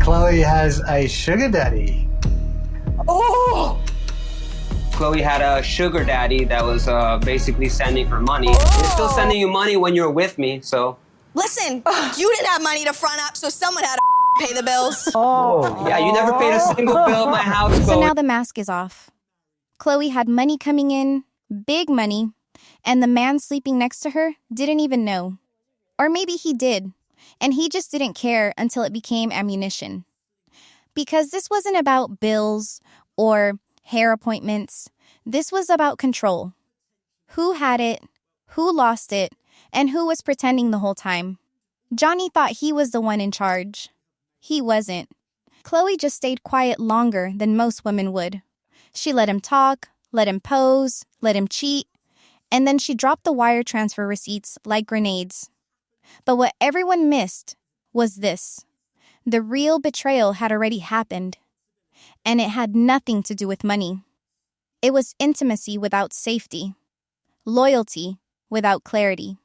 Chloe has a sugar daddy. Oh! Chloe had a sugar daddy that was basically sending her money. He's still sending you money when you're with me, so. Listen, you didn't have money to front up, so someone had to pay the bills. Yeah, you never paid a single bill at my house, Chloe. So now the mask is off. Chloe had money coming in, big money, and the man sleeping next to her didn't even know. Or maybe he did, and he just didn't care until it became ammunition. Because this wasn't about bills or hair appointments. This was about control. Who had it, who lost it, and who was pretending the whole time. Johnny thought he was the one in charge. He wasn't. Chloe just stayed quiet longer than most women would. She let him talk, let him pose, let him cheat, and then she dropped the wire transfer receipts like grenades. But what everyone missed was this. The real betrayal had already happened, and it had nothing to do with money. It was intimacy without safety, loyalty without clarity.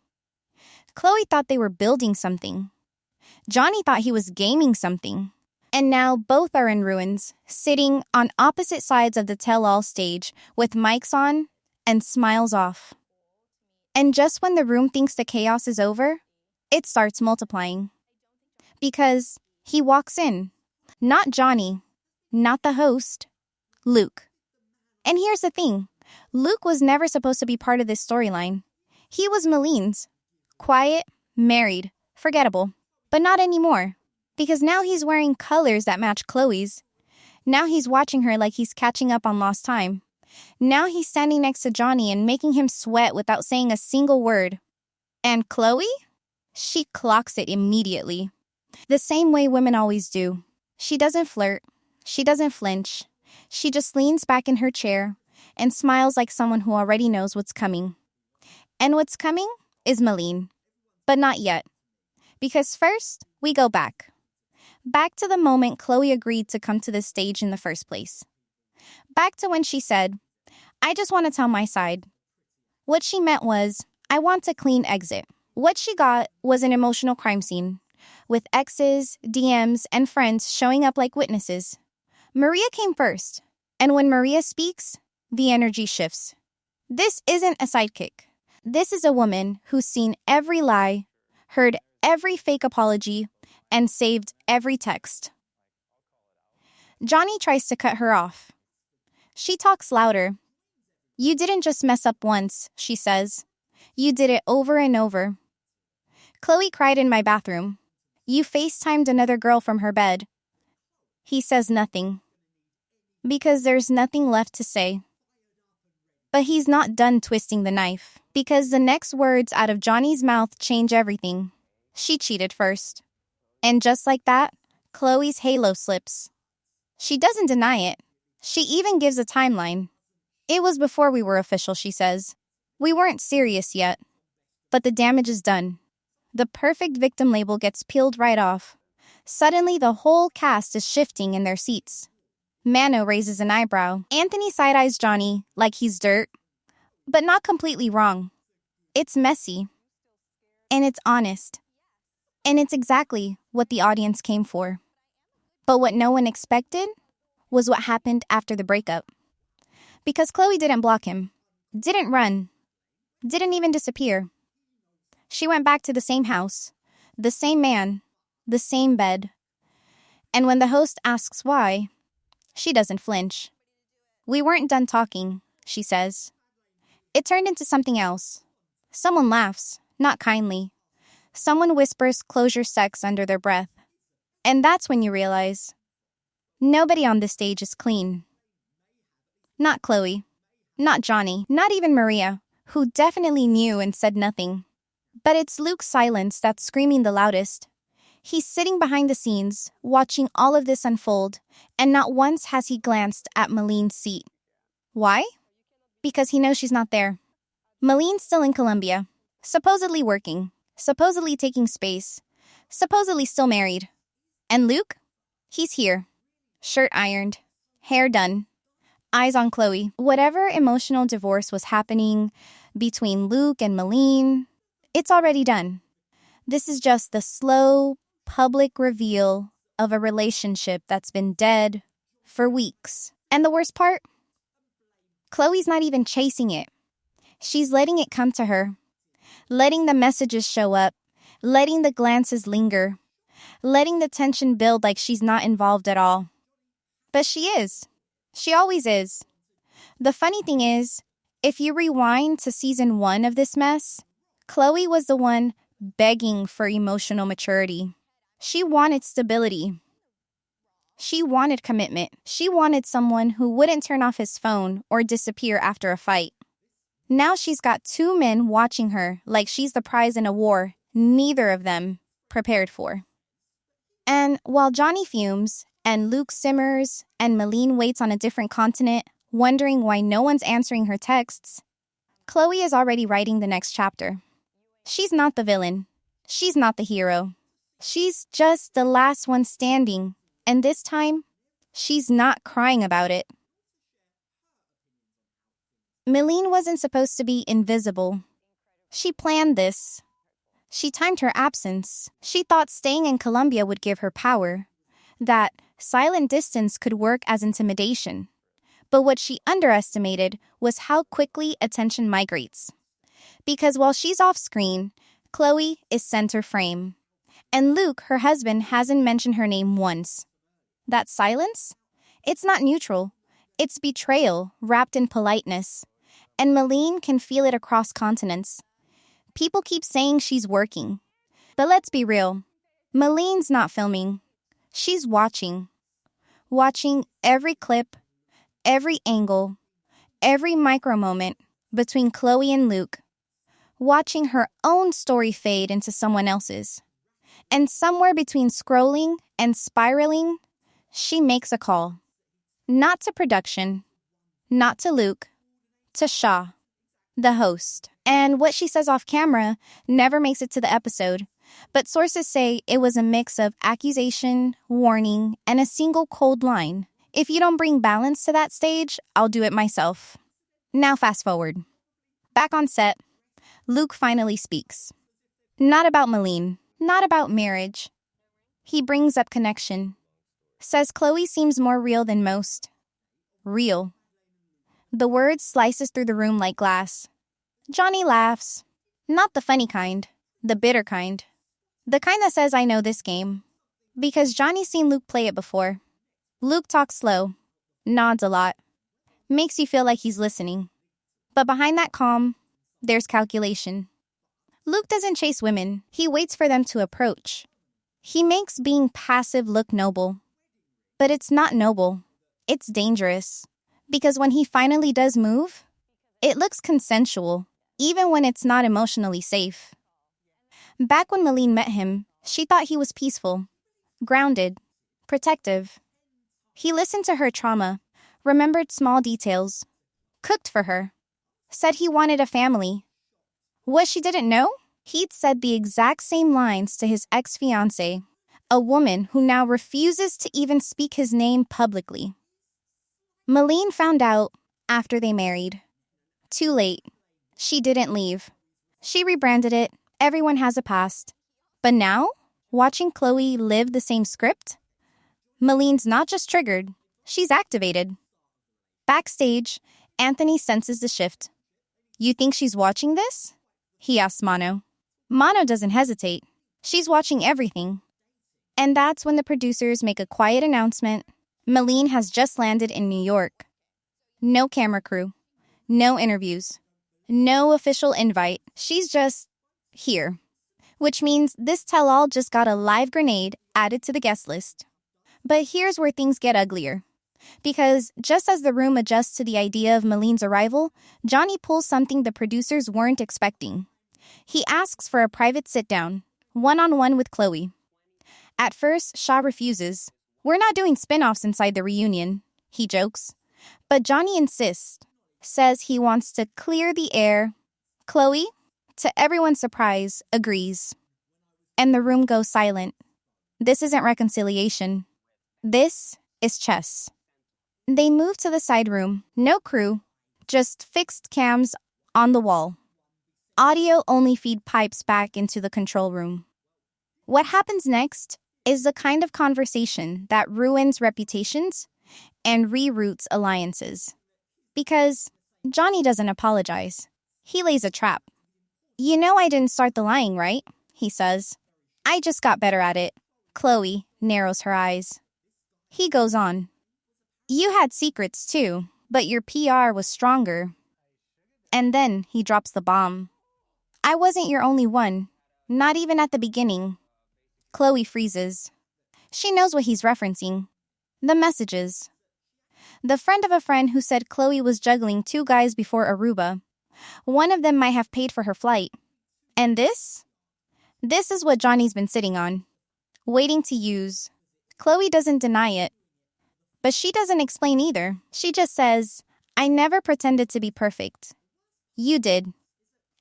Chloe thought they were building something. Johnny thought he was gaming something. And now both are in ruins, sitting on opposite sides of the tell-all stage with mics on and smiles off. And just when the room thinks the chaos is over, it starts multiplying. Because he walks in. Not Johnny, not the host, Luke. And here's the thing. Luke was never supposed to be part of this storyline. He was Meline's. Quiet, married, forgettable. But not anymore. Because now he's wearing colors that match Chloe's. Now he's watching her like he's catching up on lost time. Now he's standing next to Johnny and making him sweat without saying a single word. And Chloe? She clocks it immediately. The same way women always do. She doesn't flirt. She doesn't flinch. She just leans back in her chair and smiles like someone who already knows what's coming. And what's coming is Meline. But not yet. Because first, we go back. Back to the moment Chloe agreed to come to this stage in the first place. Back to when she said, I just want to tell my side. What she meant was, I want a clean exit. What she got was an emotional crime scene, with exes, DMs, and friends showing up like witnesses. Maria came first, and when Maria speaks, the energy shifts. This isn't a sidekick. This is a woman who's seen every lie, heard every fake apology, and saved every text. Johnny tries to cut her off. She talks louder. You didn't just mess up once, she says. You did it over and over. Chloe cried in my bathroom. You FaceTimed another girl from her bed. He says nothing. Because there's nothing left to say. But he's not done twisting the knife. Because the next words out of Johnny's mouth change everything. She cheated first. And just like that, Chloe's halo slips. She doesn't deny it. She even gives a timeline. It was before we were official, she says. We weren't serious yet. But the damage is done. The perfect victim label gets peeled right off. Suddenly, the whole cast is shifting in their seats. Mano raises an eyebrow. Anthony side-eyes Johnny like he's dirt. But not completely wrong. It's messy. And it's honest. And it's exactly what the audience came for. But what no one expected was what happened after the breakup. Because Chloe didn't block him, didn't run, didn't even disappear. She went back to the same house, the same man, the same bed. And when the host asks why, she doesn't flinch. We weren't done talking, she says. It turned into something else. Someone laughs, not kindly. Someone whispers closure sex under their breath. And that's when you realize, nobody on this stage is clean. Not Chloe, not Johnny, not even Maria, who definitely knew and said nothing. But it's Luke's silence that's screaming the loudest. He's sitting behind the scenes, watching all of this unfold, and not once has he glanced at Meline's seat. Why? Because he knows she's not there. Meline's still in Colombia, supposedly working, supposedly taking space, supposedly still married. And Luke? He's here. Shirt ironed, hair done, eyes on Chloe. Whatever emotional divorce was happening between Luke and Meline, it's already done. This is just the slow, public reveal of a relationship that's been dead for weeks. And the worst part? Chloe's not even chasing it. She's letting it come to her, letting the messages show up, letting the glances linger, letting the tension build like she's not involved at all. But she is. She always is. The funny thing is, if you rewind to season 1 of this mess, Chloe was the one begging for emotional maturity. She wanted stability. She wanted commitment. She wanted someone who wouldn't turn off his phone or disappear after a fight. Now she's got 2 men watching her like she's the prize in a war neither of them prepared for. And while Johnny fumes, and Luke simmers, and Meline waits on a different continent, wondering why no one's answering her texts, Chloe is already writing the next chapter. She's not the villain. She's not the hero. She's just the last one standing, and this time, she's not crying about it. Meline wasn't supposed to be invisible. She planned this. She timed her absence. She thought staying in Colombia would give her power, that silent distance could work as intimidation. But what she underestimated was how quickly attention migrates. Because while she's off screen, Chloe is center frame. And Luke, her husband, hasn't mentioned her name once. That silence? It's not neutral. It's betrayal wrapped in politeness. And Meline can feel it across continents. People keep saying she's working. But let's be real. Meline's not filming. She's watching. Watching every clip, every angle, every micro moment between Chloe and Luke. Watching her own story fade into someone else's. And somewhere between scrolling and spiraling, she makes a call. Not to production, not to Luke, to Shaw, the host. And what she says off camera never makes it to the episode, but sources say it was a mix of accusation, warning, and a single cold line. If you don't bring balance to that stage, I'll do it myself. Now fast forward. Back on set, Luke finally speaks. Not about Meline, not about marriage. He brings up connection. Says Chloe seems more real than most. Real. The word slices through the room like glass. Johnny laughs. Not the funny kind, the bitter kind. The kind that says, I know this game. Because Johnny's seen Luke play it before. Luke talks slow, nods a lot, makes you feel like he's listening. But behind that calm, there's calculation. Luke doesn't chase women, he waits for them to approach. He makes being passive look noble. But it's not noble, it's dangerous. Because when he finally does move, it looks consensual, even when it's not emotionally safe. Back when Meline met him, she thought he was peaceful, grounded, protective. He listened to her trauma, remembered small details, cooked for her, said he wanted a family. What she didn't know? He'd said the exact same lines to his ex-fiancée, a woman who now refuses to even speak his name publicly. Meline found out after they married. Too late. She didn't leave. She rebranded it. Everyone has a past. But now, watching Chloe live the same script, Meline's not just triggered, she's activated. Backstage, Anthony senses the shift. You think she's watching this? He asks Mono. Mono doesn't hesitate. She's watching everything. And that's when the producers make a quiet announcement. Meline has just landed in New York. No camera crew. No interviews. No official invite. She's just here. Which means this tell-all just got a live grenade added to the guest list. But here's where things get uglier. Because just as the room adjusts to the idea of Meline's arrival, Johnny pulls something the producers weren't expecting. He asks for a private sit-down, one-on-one with Chloe. At first, Shaw refuses. We're not doing spin-offs inside the reunion, he jokes. But Johnny insists, says he wants to clear the air. Chloe, to everyone's surprise, agrees. And the room goes silent. This isn't reconciliation. This is chess. They move to the side room. No crew, just fixed cams on the wall. Audio only feed pipes back into the control room. What happens next is the kind of conversation that ruins reputations and reroutes alliances. Because Johnny doesn't apologize. He lays a trap. "You know I didn't start the lying, right?" he says. "I just got better at it." Chloe narrows her eyes. He goes on. "You had secrets too, but your PR was stronger." And then he drops the bomb. "I wasn't your only one, not even at the beginning." Chloe freezes. She knows what he's referencing. The messages. The friend of a friend who said Chloe was juggling 2 guys before Aruba. One of them might have paid for her flight. And this? This is what Johnny's been sitting on, waiting to use. Chloe doesn't deny it. But she doesn't explain either. She just says, "I never pretended to be perfect. You did."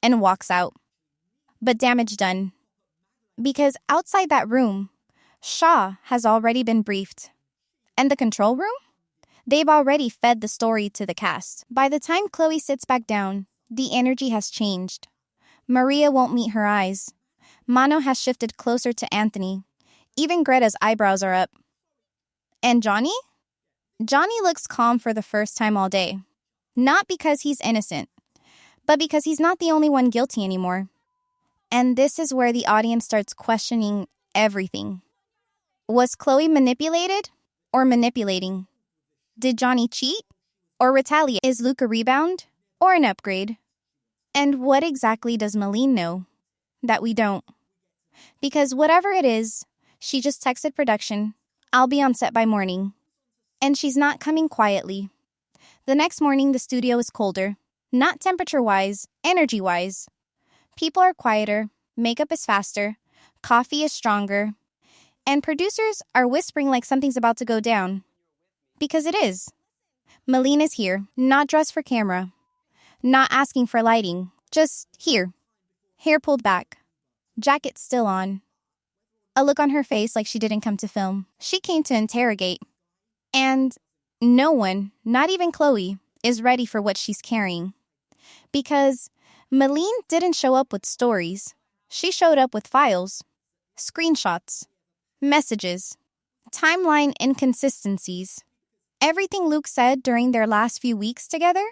And walks out. But damage done. Because outside that room, Shaw has already been briefed. And the control room? They've already fed the story to the cast. By the time Chloe sits back down, the energy has changed. Maria won't meet her eyes. Mano has shifted closer to Anthony. Even Greta's eyebrows are up. And Johnny? Johnny looks calm for the first time all day. Not because he's innocent, but because he's not the only one guilty anymore. And this is where the audience starts questioning everything. Was Chloe manipulated or manipulating? Did Johnny cheat or retaliate? Is Luke a rebound or an upgrade? And what exactly does Meline know that we don't? Because whatever it is, she just texted production, "I'll be on set by morning." And she's not coming quietly. The next morning, the studio is colder. Not temperature-wise, energy-wise. People are quieter, makeup is faster, coffee is stronger, and producers are whispering like something's about to go down. Because it is. Meline is here, not dressed for camera, not asking for lighting, just here. Hair pulled back, jacket still on. A look on her face like she didn't come to film. She came to interrogate. And no one, not even Chloe, is ready for what she's carrying. Because Meline didn't show up with stories. She showed up with files, screenshots, messages, timeline inconsistencies. Everything Luke said during their last few weeks together,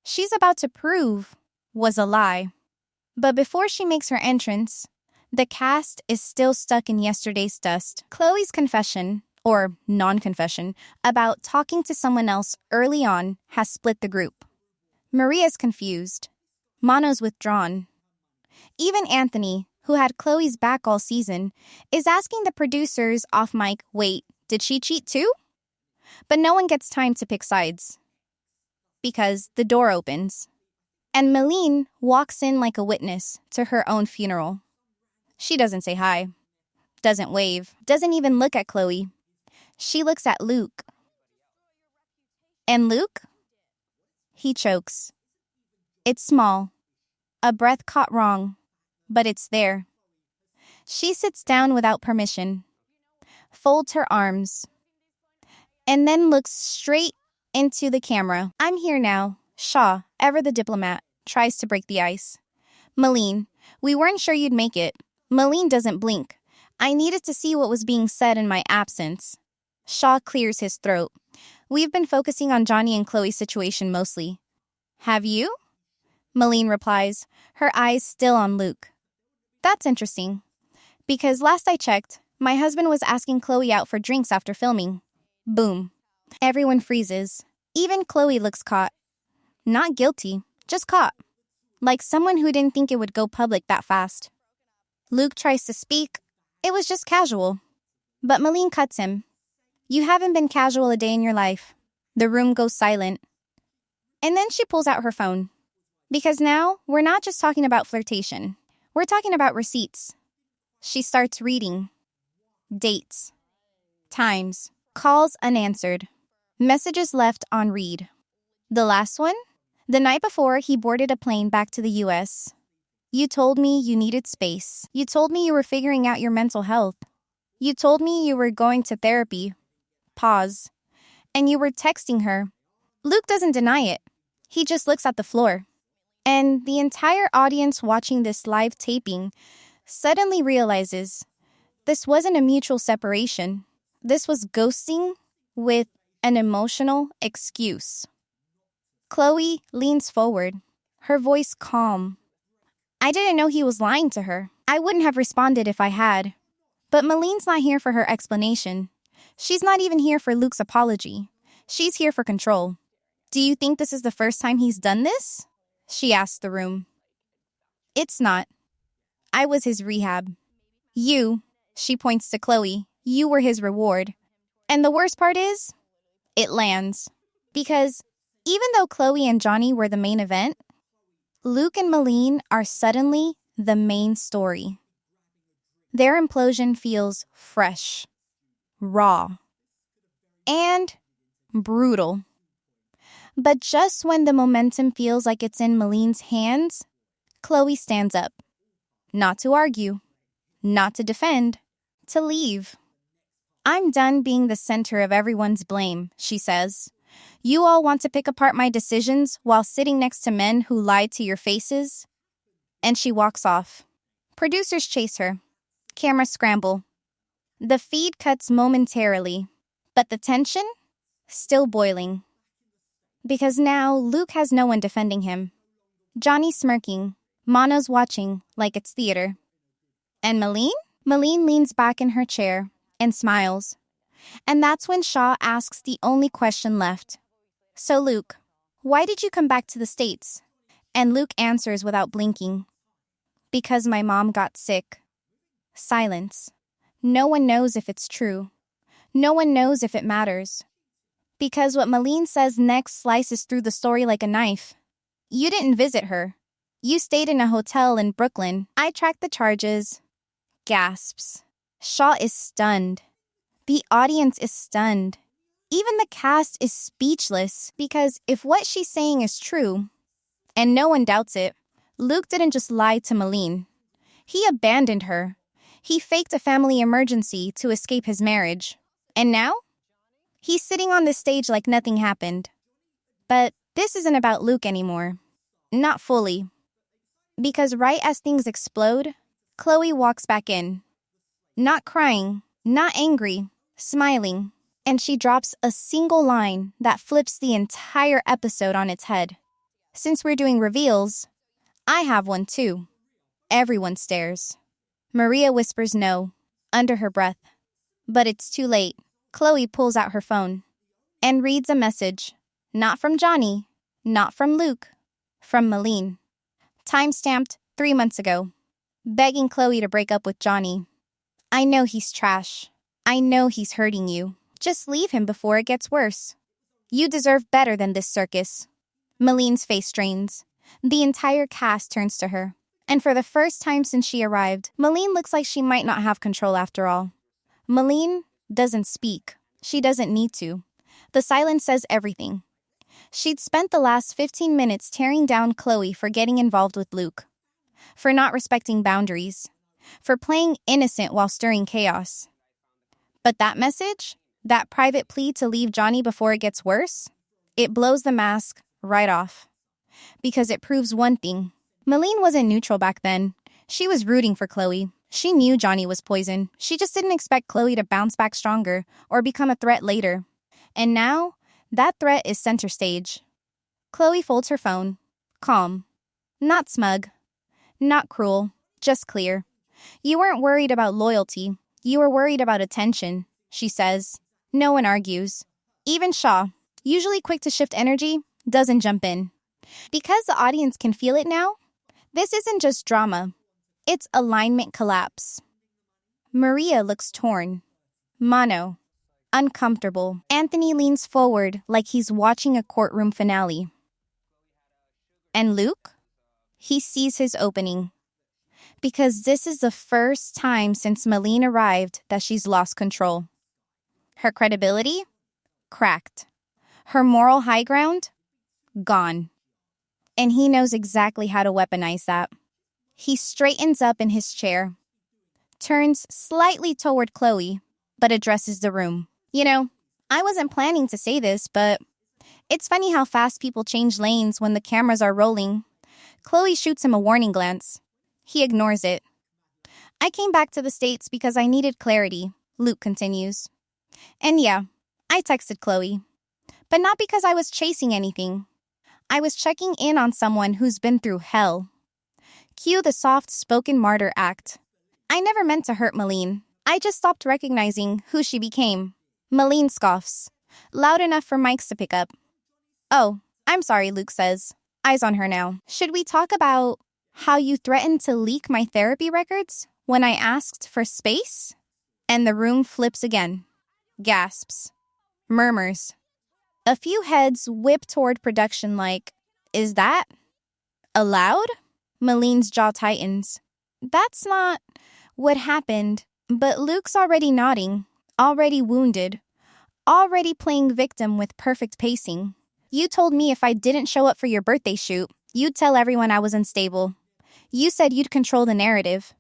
she's about to prove was a lie. But before she makes her entrance, the cast is still stuck in yesterday's dust. Chloe's confession, or non-confession, about talking to someone else early on has split the group. Maria's confused. Mano's withdrawn. Even Anthony, who had Chloe's back all season, is asking the producers off mic, "Wait, did she cheat too?" But no one gets time to pick sides. Because the door opens. And Meline walks in like a witness to her own funeral. She doesn't say hi, doesn't wave, doesn't even look at Chloe. She looks at Luke. And Luke? He chokes. It's small. A breath caught wrong, but it's there. She sits down without permission, folds her arms, and then looks straight into the camera. "I'm here now." Shaw, ever the diplomat, tries to break the ice. "Meline, we weren't sure you'd make it." Meline doesn't blink. "I needed to see what was being said in my absence." Shaw clears his throat. "We've been focusing on Johnny and Chloe's situation mostly." "Have you?" Meline replies, her eyes still on Luke. "That's interesting. Because last I checked, my husband was asking Chloe out for drinks after filming." Boom. Everyone freezes. Even Chloe looks caught. Not guilty, just caught. Like someone who didn't think it would go public that fast. Luke tries to speak. It was just casual. But Meline cuts him. "You haven't been casual a day in your life." The room goes silent. And then she pulls out her phone. Because now, we're not just talking about flirtation. We're talking about receipts. She starts reading. Dates. Times. Calls unanswered. Messages left on read. The last one? The night before he boarded a plane back to the US. "You told me you needed space. You told me you were figuring out your mental health. You told me you were going to therapy." Pause. "And you were texting her." Luke doesn't deny it. He just looks at the floor. And the entire audience watching this live taping suddenly realizes This wasn't a mutual separation. This was ghosting with an emotional excuse. Chloe leans forward, her voice calm. I didn't know he was lying to her. I wouldn't have responded if I had. But Meline's not here for her explanation. She's not even here for Luke's apology. She's here for control. Do you think this is the first time he's done this? She asked the room. It's not. I was his rehab. You, she points to Chloe, you were his reward. And the worst part is, it lands. Because even though Chloe and Johnny were the main event, Luke and Meline are suddenly the main story. Their implosion feels fresh, raw, and brutal. But just when the momentum feels like it's in Meline's hands, Chloe stands up. Not to argue, not to defend, to leave. I'm done being the center of everyone's blame, she says. You all want to pick apart my decisions while sitting next to men who lied to your faces? And she walks off. Producers chase her. Cameras scramble. The feed cuts momentarily, but the tension? Still boiling. Because now Luke has no one defending him. Johnny's smirking. Mano's watching like it's theater. And Meline? Meline leans back in her chair and smiles. And that's when Shaw asks the only question left. So Luke, why did you come back to the States? And Luke answers without blinking. Because my mom got sick. Silence. No one knows if it's true. No one knows if it matters. Because what Meline says next slices through the story like a knife. You didn't visit her. You stayed in a hotel in Brooklyn. I tracked the charges. Gasps. Shaw is stunned. The audience is stunned. Even the cast is speechless because if what she's saying is true, and no one doubts it, Luke didn't just lie to Meline. He abandoned her. He faked a family emergency to escape his marriage. And now? He's sitting on the stage like nothing happened. But this isn't about Luke anymore. Not fully. Because right as things explode, Chloe walks back in. Not crying, not angry, smiling. And she drops a single line that flips the entire episode on its head. Since we're doing reveals, I have one too. Everyone stares. Maria whispers no, under her breath. But it's too late. Chloe pulls out her phone and reads a message. Not from Johnny, not from Luke, from Meline. Time-stamped 3 months ago. Begging Chloe to break up with Johnny. I know he's trash. I know he's hurting you. Just leave him before it gets worse. You deserve better than this circus. Meline's face strains. The entire cast turns to her. And for the first time since she arrived, Meline looks like she might not have control after all. Meline doesn't speak. She doesn't need to. The silence says everything. She'd spent the last 15 minutes tearing down Chloe for getting involved with Luke. For not respecting boundaries. For playing innocent while stirring chaos. But that message? That private plea to leave Johnny before it gets worse? It blows the mask right off. Because it proves one thing. Meline wasn't neutral back then. She was rooting for Chloe. She knew Johnny was poison. She just didn't expect Chloe to bounce back stronger or become a threat later. And now, that threat is center stage. Chloe folds her phone. Calm. Not smug. Not cruel. Just clear. You weren't worried about loyalty. You were worried about attention, she says. No one argues. Even Shaw, usually quick to shift energy, doesn't jump in. Because the audience can feel it now, this isn't just drama. It's alignment collapse. Maria looks torn. Mano. Uncomfortable. Anthony leans forward like he's watching a courtroom finale. And Luke? He sees his opening. Because this is the first time since Meline arrived that she's lost control. Her credibility? Cracked. Her moral high ground? Gone. And he knows exactly how to weaponize that. He straightens up in his chair, turns slightly toward Chloe, but addresses the room. You know, I wasn't planning to say this, but it's funny how fast people change lanes when the cameras are rolling. Chloe shoots him a warning glance. He ignores it. I came back to the States because I needed clarity, Luke continues. And yeah, I texted Chloe. But not because I was chasing anything. I was checking in on someone who's been through hell. Cue the soft-spoken martyr act. I never meant to hurt Meline. I just stopped recognizing who she became. Meline scoffs, loud enough for mics to pick up. Oh, I'm sorry, Luke says. Eyes on her now. Should we talk about how you threatened to leak my therapy records when I asked for space? And the room flips again. Gasps. Murmurs. A few heads whip toward production like, is that allowed? Meline's jaw tightens. That's not what happened, but Luke's already nodding, already wounded, already playing victim with perfect pacing. You told me if I didn't show up for your birthday shoot, you'd tell everyone I was unstable. You said you'd control the narrative.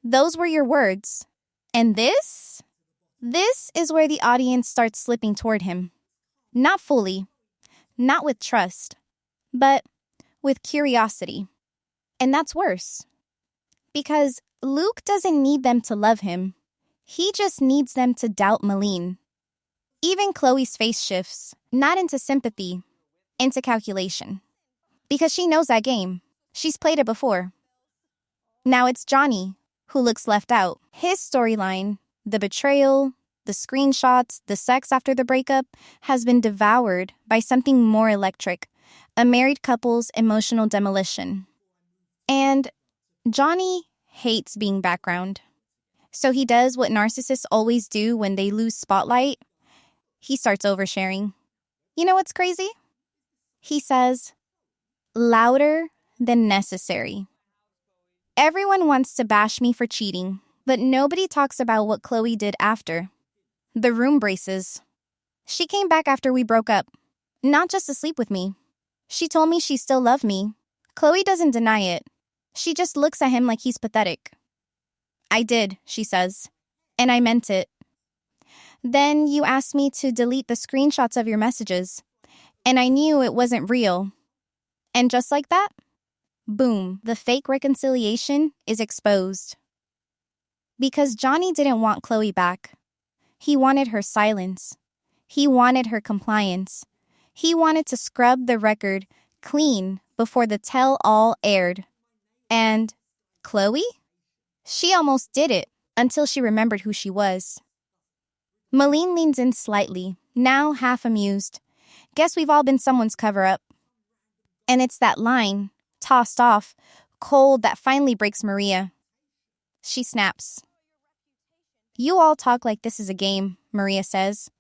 Those were your words. And this? This is where the audience starts slipping toward him. Not fully, not with trust, but with curiosity. And that's worse. Because Luke doesn't need them to love him. He just needs them to doubt Meline. Even Chloe's face shifts, not into sympathy, into calculation. Because she knows that game. She's played it before. Now it's Johnny who looks left out. His storyline, the betrayal, the screenshots, the sex after the breakup, has been devoured by something more electric, a married couple's emotional demolition. And Johnny hates being background. So he does what narcissists always do when they lose spotlight. He starts oversharing. You know what's crazy? He says, louder than necessary. Everyone wants to bash me for cheating, but nobody talks about what Chloe did after. The room braces. She came back after we broke up, not just to sleep with me. She told me she still loved me. Chloe doesn't deny it. She just looks at him like he's pathetic. I did, she says, and I meant it. Then you asked me to delete the screenshots of your messages, and I knew it wasn't real. And just like that, boom, the fake reconciliation is exposed. Because Johnny didn't want Chloe back. He wanted her silence. He wanted her compliance. He wanted to scrub the record clean before the tell-all aired. And Chloe? She almost did it until she remembered who she was. Meline leans in slightly, now half amused. Guess we've all been someone's cover-up. And it's that line, tossed off, cold, that finally breaks Maria. She snaps. You all talk like this is a game, Maria says.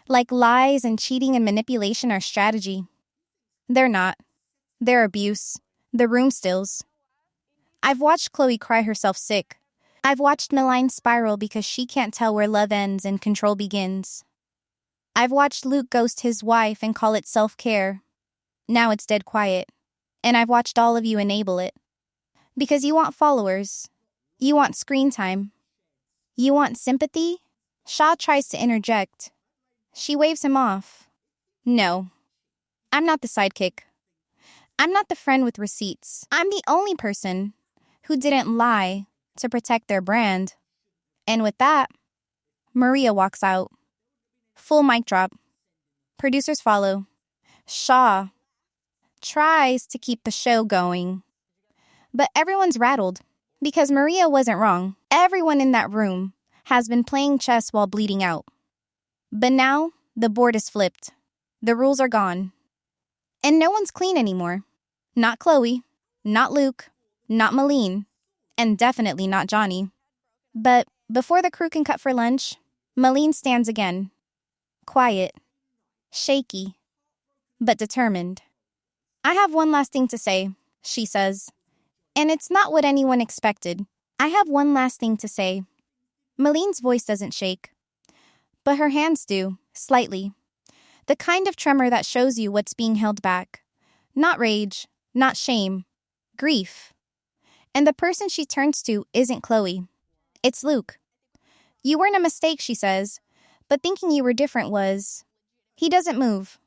Like lies and cheating and manipulation are strategy. They're not. They're abuse. The room stills. I've watched Chloe cry herself sick. I've watched Meline spiral because she can't tell where love ends and control begins. I've watched Luke ghost his wife and call it self-care. Now it's dead quiet. And I've watched all of you enable it. Because you want followers. You want screen time. You want sympathy? Shaw tries to interject. She waves him off. No. I'm not the sidekick. I'm not the friend with receipts. I'm the only person who didn't lie to protect their brand. And with that, Maria walks out. Full mic drop. Producers follow. Shaw tries to keep the show going. But everyone's rattled because Maria wasn't wrong. Everyone in that room has been playing chess while bleeding out. But now the board is flipped. The rules are gone. And no one's clean anymore. Not Chloe, not Luke, not Meline, and definitely not Johnny. But before the crew can cut for lunch, Meline stands again. Quiet, shaky, but determined. I have one last thing to say, she says. And it's not what anyone expected. I have one last thing to say. Meline's voice doesn't shake. But her hands do, slightly. The kind of tremor that shows you what's being held back. Not rage, not shame, grief. And the person she turns to isn't Chloe. It's Luke. You weren't a mistake, she says, but thinking you were different was. He doesn't move.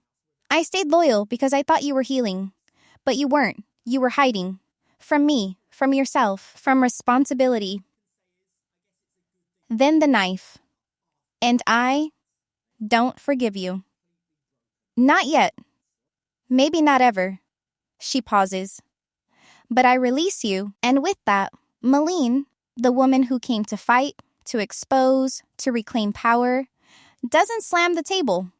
I stayed loyal because I thought you were healing. But you weren't. You were hiding. From me, from yourself, from responsibility. then the knife. And I don't forgive you. Not yet. Maybe not ever. She pauses. But I release you, and with that, Meline, the woman who came to fight, to expose, to reclaim power, doesn't slam the table,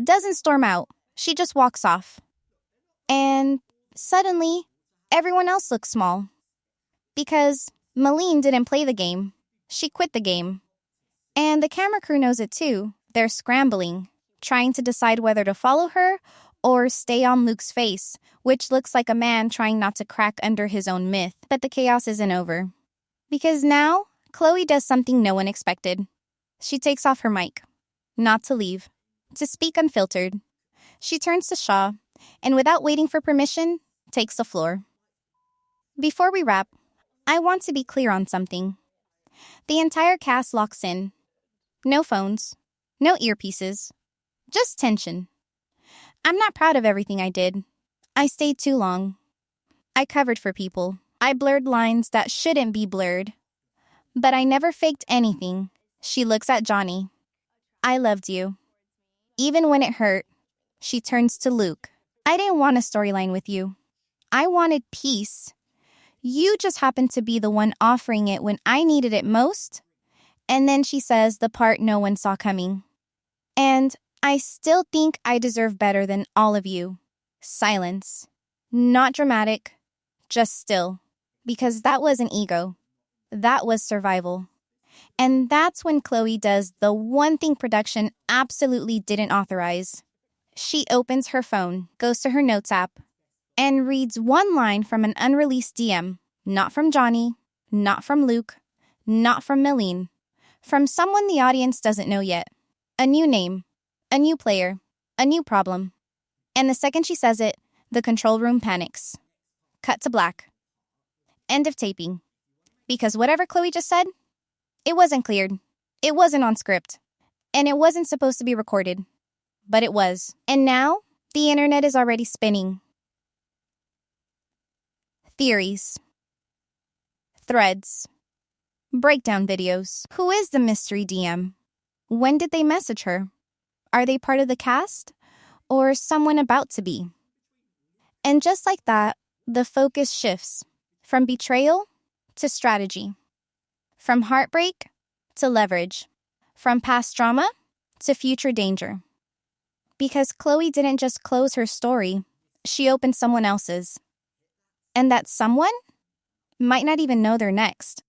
doesn't storm out. She just walks off. And suddenly, everyone else looks small. Because Meline didn't play the game. She quit the game. And the camera crew knows it too. They're scrambling, trying to decide whether to follow her or stay on Luke's face, which looks like a man trying not to crack under his own myth. But the chaos isn't over. Because now, Chloe does something no one expected. She takes off her mic. Not to leave. To speak unfiltered. She turns to Shaw, and without waiting for permission, takes the floor. Before we wrap, I want to be clear on something. The entire cast locks in. No phones. No earpieces. Just tension. I'm not proud of everything I did. I stayed too long. I covered for people. I blurred lines that shouldn't be blurred. But I never faked anything. She looks at Johnny. I loved you. Even when it hurt, she turns to Luke. I didn't want a storyline with you. I wanted peace. You just happened to be the one offering it when I needed it most. And then she says the part no one saw coming. And I still think I deserve better than all of you. Silence. Not dramatic, just still. Because that wasn't ego. That was survival. And that's when Chloe does the one thing production absolutely didn't authorize. She opens her phone, goes to her notes app, and reads one line from an unreleased DM. Not from Johnny, not from Luke, not from Meline. From someone the audience doesn't know yet. A new name, a new player, a new problem. And the second she says it, the control room panics. Cut to black. End of taping. Because whatever Chloe just said, it wasn't cleared. It wasn't on script. And it wasn't supposed to be recorded. But it was. And now, the internet is already spinning. Theories. Threads. Breakdown videos. Who is the mystery DM? When did they message her? Are they part of the cast? Or someone about to be? And just like that, the focus shifts. From betrayal to strategy. From heartbreak to leverage. From past drama to future danger. Because Chloe didn't just close her story, she opened someone else's. And that someone might not even know they're next.